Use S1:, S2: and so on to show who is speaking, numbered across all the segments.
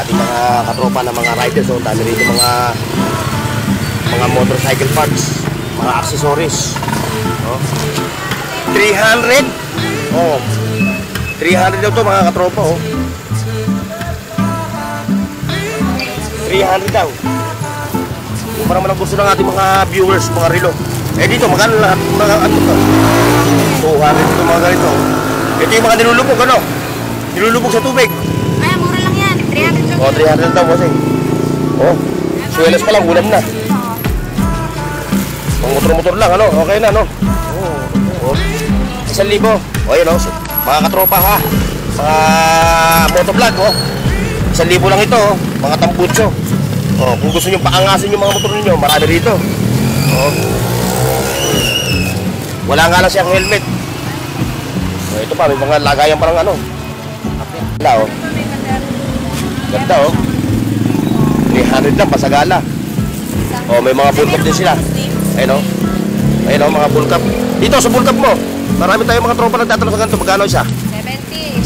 S1: ating mga katropa na mga riders. So, dami rito mga motorcycle parts, mga accessories. Oh. 300. Oh. 300 daw to mga katropa, oh. 300 daw. Kung para man gusto ng ating mga viewers, mga relo. Eh dito, magkano lahat? Mga ano to? 200 ito mga ganito. Ito yung mga nilulubog, ano? Nilulubog sa tubig.
S2: Ay, mura lang yan. 300 lang.
S1: Oh, 300 daw kasi. Oh, suelas pa lang, ulam na. Ang motor-motor lang, ano? Okay na, no? Oh, 1,000. O, yan, oh. Mga katropa, ha? Mga motovlog, oh. 1,000 lang ito, oh. Mga tambutso. Oh, kung gusto nyo paangasin yung mga motor ninyo, marami rito. Oh. Wala nga lang siyang helmet. Oh, ito pa, may mga lagayan pa lang, ano. Ganda, oh. Ganda, oh. 300 lang, pasagala. Oh, may mga bullcap din sila. Ayun, oh. Ayun, oh, mga bullcap. Dito, sa bullcap mo, marami tayong mga tropa nagtatanong sa ganito. Magkano siya?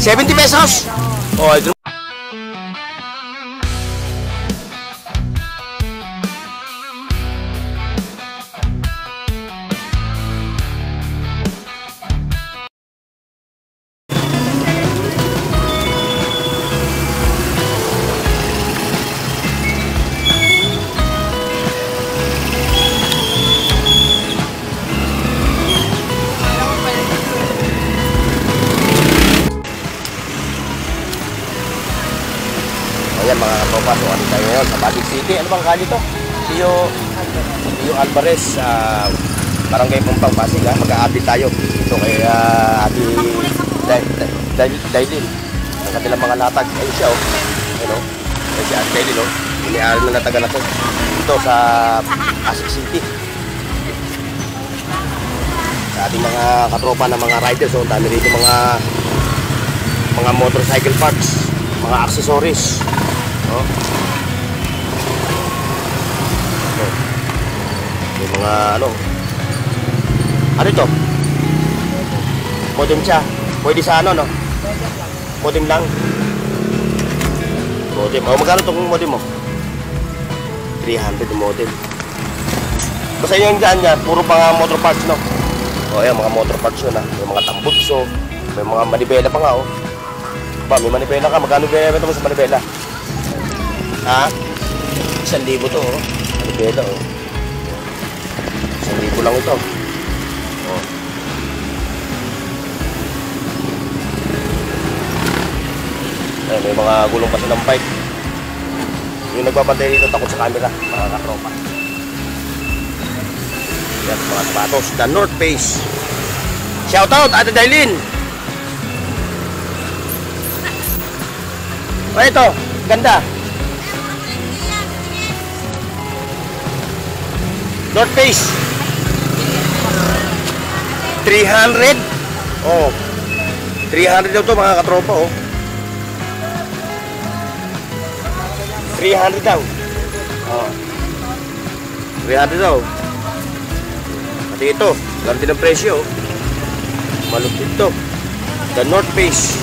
S2: 70.
S1: 70 pesos? Oh, ito. Ayan mga katropa, so ano tayo ngayon sa Pasig City. Ano bang kali to? Pio Alvarez, Barangay Pumpang, Pasig, ha? Mag-a-update tayo dito kay Ate Dailin. Ang kanilang mga latag. Ayun siya, oh. Ayun, oh. Ayun si Ate Dailin, oh. Iniaaral na nataga natin dito sa Pasig City. Sa ating mga katropa na mga riders, so dami rito mga motorcycle parts, mga accessories. Oh. Oh. May mga ano ito? Modem siya. Pwede sa ano, no? Modem lang. Modem. Oh, magkano itong modem mo? 300 yung modem. Basta yung dyan niya, puro pa motor parts, no? O, ayan, mga motor parts yun, ha? May mga tambutso, may mga manibela pa nga, oh. Ba, may manibela ka. Magkano binibenta mo sa manibela? Ha? 1,000 to, oh. Manibela, oh. 1,000 lang ito. Oh. Ayan, may mga gulong pa silang pipe. Yung nagbabantay dito takot sa camera, mga katropa. Yan, mga sapatos. The North Face. Shoutout, Ate Dailin! O, ito, ganda. North Face. 300. Oh. 300 daw to mga katropa, oh. 300 daw. Oh. 300 daw. Pati ito, ganun din ang presyo, oh. Malupit to. The North Face.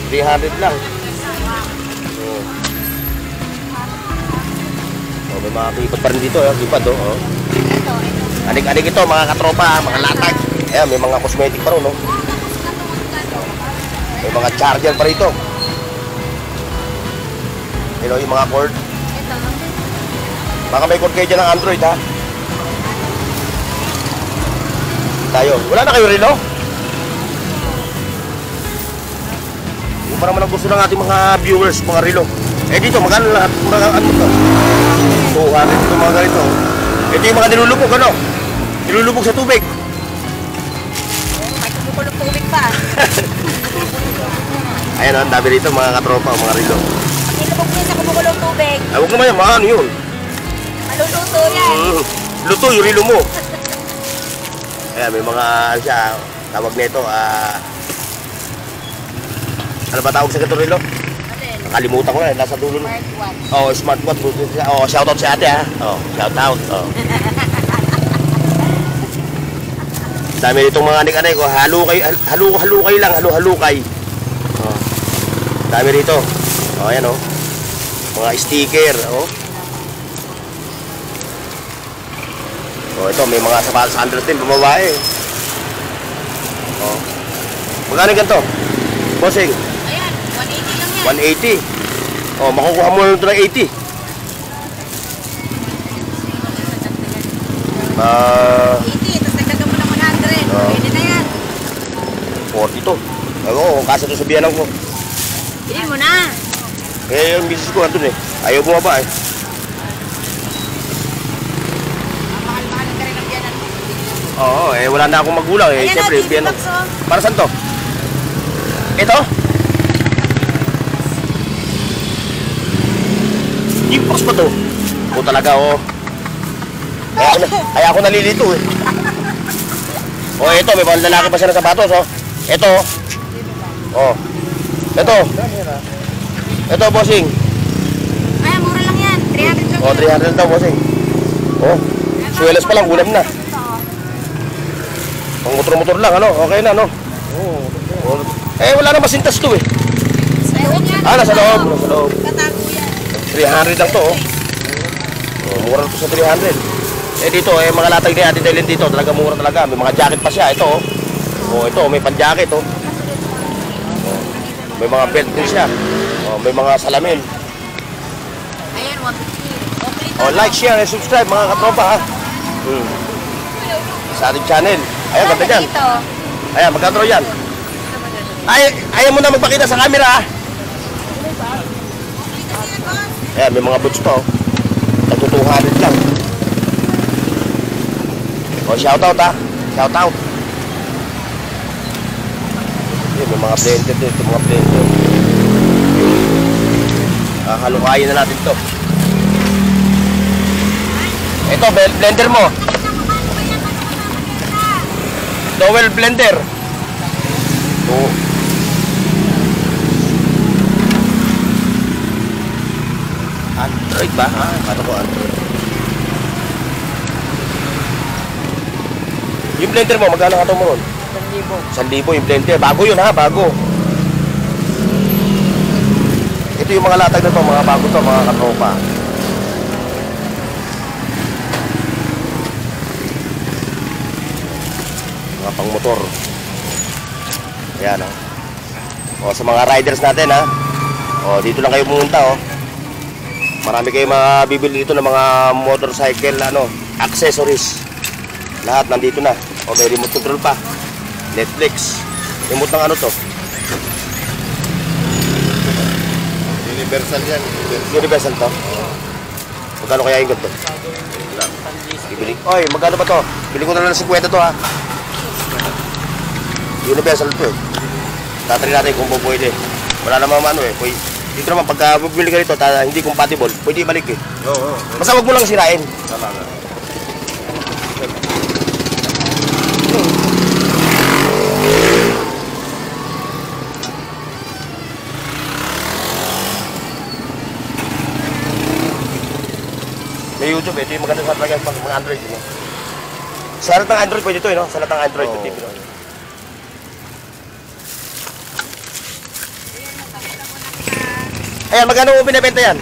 S1: 300 lang. May mga kipad pa rin dito, kipad, oh. Anik-anik ito, mga katropa, mga latag. Ayan, may mga cosmetic pa rin, no? May mga charger pa rito. You know, yung mga cord. Baka may cord kayo dyan ng Android, ha? Tayo. Wala na kayo rin, no? Yung parang man gusto ng ating mga viewers, mga relo. Eh dito, magkano lahat? Mga ano to? 200 ito mga ganito. Ito yung mga nilulubog, ano? Nilulubog sa tubig.
S2: May kumukulong tubig pa.
S1: Ayan, ang dami rito mga katropa, mga relo.
S2: Pag nilubog mo sa kumukulong tubig,
S1: Ay, huwag naman yan, mga ano yun?
S2: maluluto yan.
S1: Luto yung relo mo. Ayan, may mga, ano siya, tawag nito, ano ba tawag sa ganito relo? Nakalimutan ko na, nasa dulo na.
S2: Smartwatch.
S1: Oh, smartwatch. Oh, shoutout si ate, ha? Oh, shoutout. Oh. Dami nitong mga anik-anik ko, halukay lang, halukay. Oh. Dami rito. Oh, ayan, oh. Mga sticker, oh. Oh, ito, may mga sapatos 100 din, bumabae. Oh. Magkano ganito? Bossing?
S2: Ayan, 180 lang yan.
S1: 180. Oh, makukuha mo nito ng 80.
S2: 80, tapos nagdagan mo ng 100.
S1: Oo.
S2: Pwede na yan.
S1: 40 to. Oo, kasi ito sa biyanan ko.
S2: Bilhin mo na.
S1: Eh, yung misis ko andun eh. Ayaw bumaba eh.
S2: Mahal-mahal ka rin ang biyanan mo.
S1: Oo, eh wala na akong magulang eh.
S2: Ayan
S1: Siyempre,
S2: o,
S1: biyanan.
S2: TV box o.
S1: Para saan to? Ito? G-Box ba to? O talaga, oh. Kaya ako nalilito eh. Oh, ito, may mga lalaki pa siya ng sapatos, oh. Ito, oh. Ito. Ito, bossing.
S2: Ayan, mura lang yan. 300 lang
S1: Oh, 300 daw, bossing. Oh, suwelas pa lang, ulam na. Ang motor-motor lang, ano? Okay na, no? Oh. Eh, wala na masintas to eh.
S2: Sa loob yan.
S1: Ah, nasa loob, nasa loob.
S2: Katago yan.
S1: 300 lang to, oh. Oh, mura to sa 300. Eh dito, eh mga latag ni Ate Dailin dito, talaga mura talaga. May mga jacket pa siya, ito oh. Oh, ito, may pan-jacket oh. Oh, may mga belt din siya. Oh, may mga salamin.
S2: Ayan, 150. Okay,
S1: Oh, like, share, and subscribe mga katropa ha. Sa ating channel. Ayan, ganda dyan.
S2: Dito.
S1: Ayan, magkano yan? Ayaw mo na magpakita sa camera ha. Ayan, may mga boots pa oh. Nagtutuhanin lang. Oh, shoutout ha. Shoutout. Yun, may mga blender dito, mga blender. Halukayin na natin to. Ito, blender mo. Dowel blender. Oh. Android ba? Ano ko Android? Yung blender mo, magkano ka ito mo ron? 1,000 yung blender. Bago yun ha, bago. Ito yung mga latag na to, mga bago to, mga katropa. Mga pang motor. Ayan o. O, sa mga riders natin ha. O, dito lang kayo pumunta o. Marami kayong mabibili dito ng mga motorcycle, ano, accessories. Lahat nandito na. O, may remote control pa. Netflix. Remote ng ano to?
S3: Universal yan.
S1: Universal to? Magkano kaya yung ganito? Bibili. Oy, magkano ba to? Bili ko na lang 50 to ha. Universal to eh. Tatry natin kung pwede. Wala namang ano eh. Dito naman pagka bibili ka nito, hindi compatible, pwede ibalik eh.
S3: Oo.
S1: Basta wag mo lang sirain.
S3: Tama nga.
S1: May YouTube eh. Ito yung maganda sa talaga pag mga Android. No? Sa lahat ng Android pwede ito eh. No? Sa lahat ng Android
S3: Oo.
S1: TV. No? Ayan, magkano mo binibenta yan?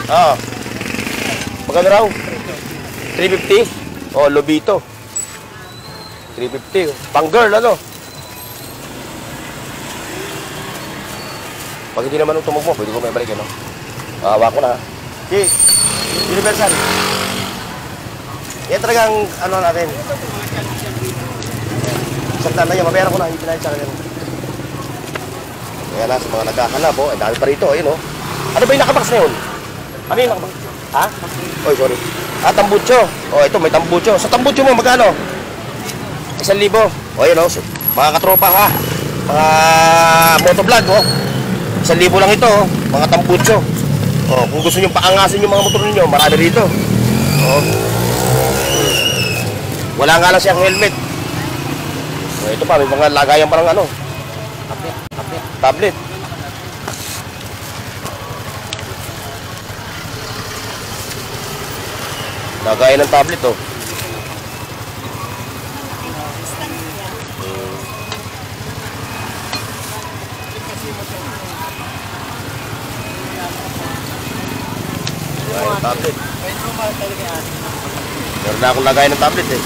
S1: Oo. Magkano raw? 350? Oh, Lobito. 350. Pang girl, ano? Pag hindi naman utumog mo, pwede ko may balik, ano? Hawa ko na, ha? Okay. Universal. Yan talagang, ano natin. Isang tanda niya, mabayaran ko na. Hindi na yung tsaka Ayan na, sa mga nagkakalab, oh. Ang dami pa rito, ayun, oh. Ano ba yung nakabox na yun? Ano yung nakabox? Ha? Oy, sorry. Tambucho. Oh, ito, may tambucho. Sa tambucho mo, magkano? 1,000. O, ayun, oh. Mga katropa, ha? Mga motovlog, oh. 1,000 lang ito, oh. Mga tambucho. Oh, kung gusto nyo paangasin yung mga motor ninyo, marami rito. Oh. Wala nga lang siyang helmet. Oh, ito pa, may mga lagayan parang ano. Tablet. Lagayan ng tablet, oh. tablet.
S3: Pwede mo ba talaga yan?
S1: Meron na akong lagay ng tablet eh.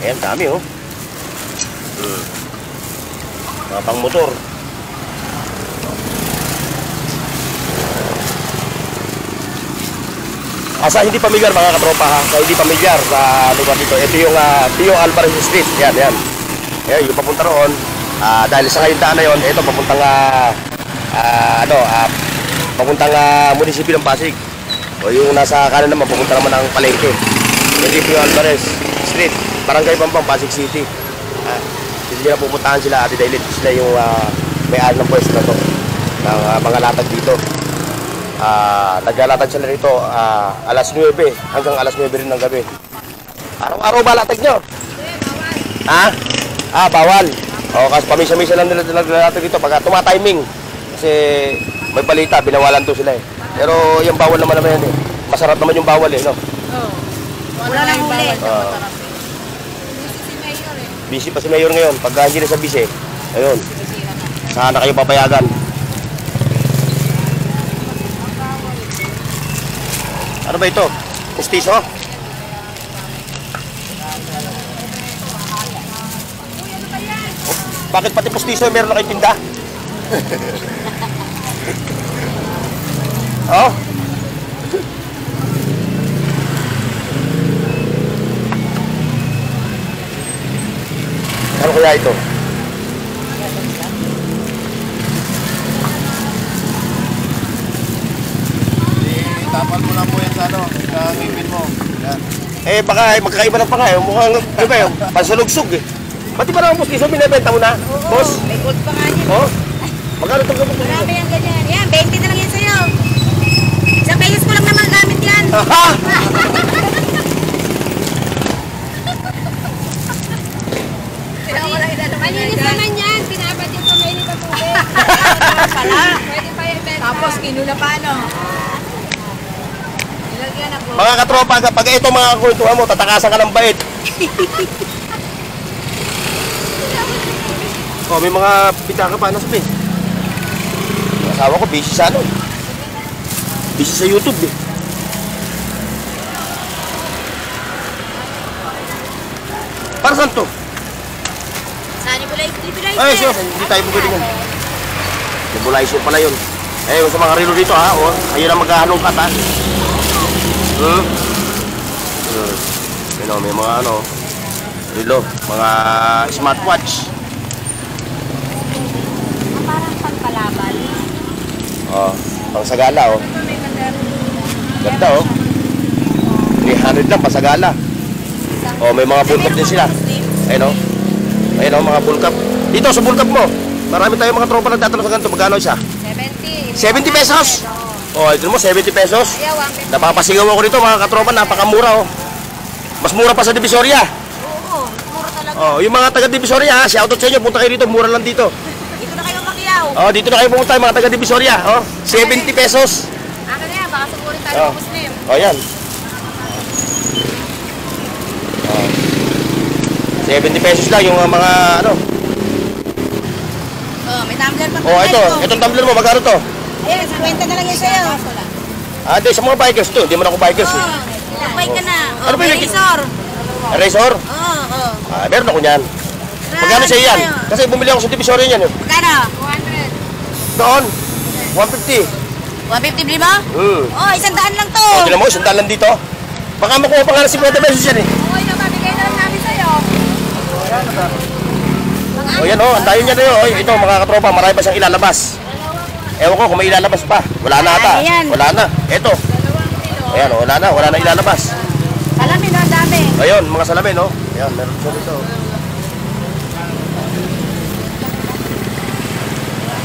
S1: Ayan, dami oh. Mga pang motor. Sa hindi pamilyar mga katropa ha, sa hindi pamilyar sa lugar dito, ito yung Tio Alvarez Street. Yan, yan. Yan, yung papunta roon. Dahil sa ngayong daan na yun, ito papuntang papuntang munisipyo ng Pasig. O yung nasa kanan naman, papunta naman ng Palengke. Yung Tio Alvarez Street, Barangay Pampang, Pasig City. Hindi na pupuntahan sila Ate Dailit. Sila yung may-ari ng pwesto na to, ng mga latag dito. Naglalatag sila rito alas 9 hanggang alas 9 rin ng gabi. Araw-araw ba latag nyo? Ha? Bawal. O, kasi pamisa-misa lang nila naglalatag dito pagka tumatiming. Kasi may balita, binawalan to sila eh. Pero yung bawal naman yan eh. Masarap naman yung bawal eh, no?
S2: Oo. Wala nang huli.
S1: Busy pa si Mayor ngayon. Pag hindi na sa busy, ayun. Sana kayo papayagan. Ano ba ito? Pustiso? Bakit pati pustiso meron na kayong tinda? Oh? Ano kaya ito?
S3: Tapal mo lang po yan sa ano, sa ngipin mo. Yan.
S1: Eh baka magkakaiba ng pangay. Mukhang ano ba yun? Pansulugsog eh. Pati ba naman pustiso binibenta mo na? Boss?
S2: May gold pa nga niya.
S1: Oh? Magkano itong gamot?
S2: Marami yung ganyan. Yan, 20 na lang yan sa'yo. Isang pesos ko lang naman gamit yan.
S1: Ha?
S2: Malinis naman yan. Pinabad yung kamay ni Tatube. Pala. Pwede pa yung benta. Tapos kinula pa ano. Nilagyan ako.
S1: Mga katropa, kapag ito mga kwentuhan mo, tatakasan ka ng bait. Oh, may mga pitaka pa nasa pin. Yung asawa ko, busy sa ano. Busy sa YouTube eh. Para saan to?
S2: Saan nebulizer?
S1: Ay, sure, hindi tayo bumili nun. Nebulizer pala yun. Eh, sa mga relo dito ha, oh, ayun ang maghahalong kat ha. You know, may mga ano, relo, mga smartwatch.
S2: Parang pagpalaban.
S1: Oh, pang sagala oh. Ganda oh. 300 lang pasagala. Oh, may mga bull cup din sila. Ayun oh. Ayun oh, mga bull cup. Dito sa bull cup mo, marami tayong mga tropa nagtatanong sa ganito. Magkano siya?
S2: 70.
S1: 70 pesos? Oh, ito mo, 70 pesos.
S2: Ayaw, 150.
S1: Napapasigaw ako dito mga katropa, napakamura oh. Mas mura pa sa Divisoria.
S2: Oo, mura talaga.
S1: Oh, yung mga taga Divisoria ha, shoutout sa inyo, punta kayo dito, mura lang dito.
S2: Dito na kayo makiyaw.
S1: Oh, dito na kayo pumunta mga taga Divisoria. Oh, 70 pesos.
S2: Akin na yan, baka sugurin tayo
S1: Oh.
S2: ng Muslim.
S1: Oh, yan. Oh. 70 pesos lang yung mga ano.
S2: Oh, may tumbler pa.
S1: Oh, ito, itong tumbler mo, magkano to?
S2: Ayan, 50 na lang yan sa'yo.
S1: Di, sa mga bikers to, hindi man ako bikers eh.
S2: Lakbay ka na. Oh,
S1: Ano ba yung-
S2: Razor.
S1: Razor?
S2: Oo.
S1: Meron ako niyan. Magkano siya yan? Kasi bumili ako sa Divisoria niyan.
S2: Magkano? 200.
S1: Doon, 150.
S2: 150 bili mo? Oh, 100 lang to.
S1: Oh, tinan mo, sandal lang dito. Baka makuha pa nga ng 50 pesos yan eh.
S2: Okay na, babigay na lang namin sa'yo.
S1: O yan o, antayin niya na yun. Oy, ito mga katropa, marami pa siyang ilalabas. Ewan ko kung may ilalabas pa. Wala na ata.
S2: Ayan.
S1: Wala na. Ito. Ayan o, wala na ilalabas.
S2: Salamin na, ang dami.
S1: Ayun, mga salamin o. Ayan, meron siya dito.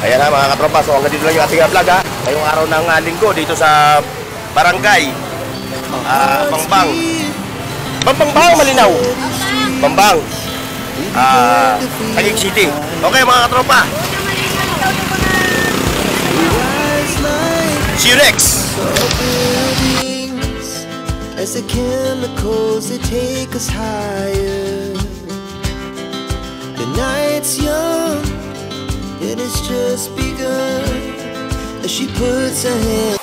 S1: Ayan ha mga katropa, so hanggang dito lang yung ating vlog ha. Ngayong araw ng linggo dito sa Barangay Pampang. Pampang ba o Malinaw? Pampang. Taguig City. Okay mga katropa. See you next.
S4: As the chemicals that take us higher. The night's young, and it's just she puts her hand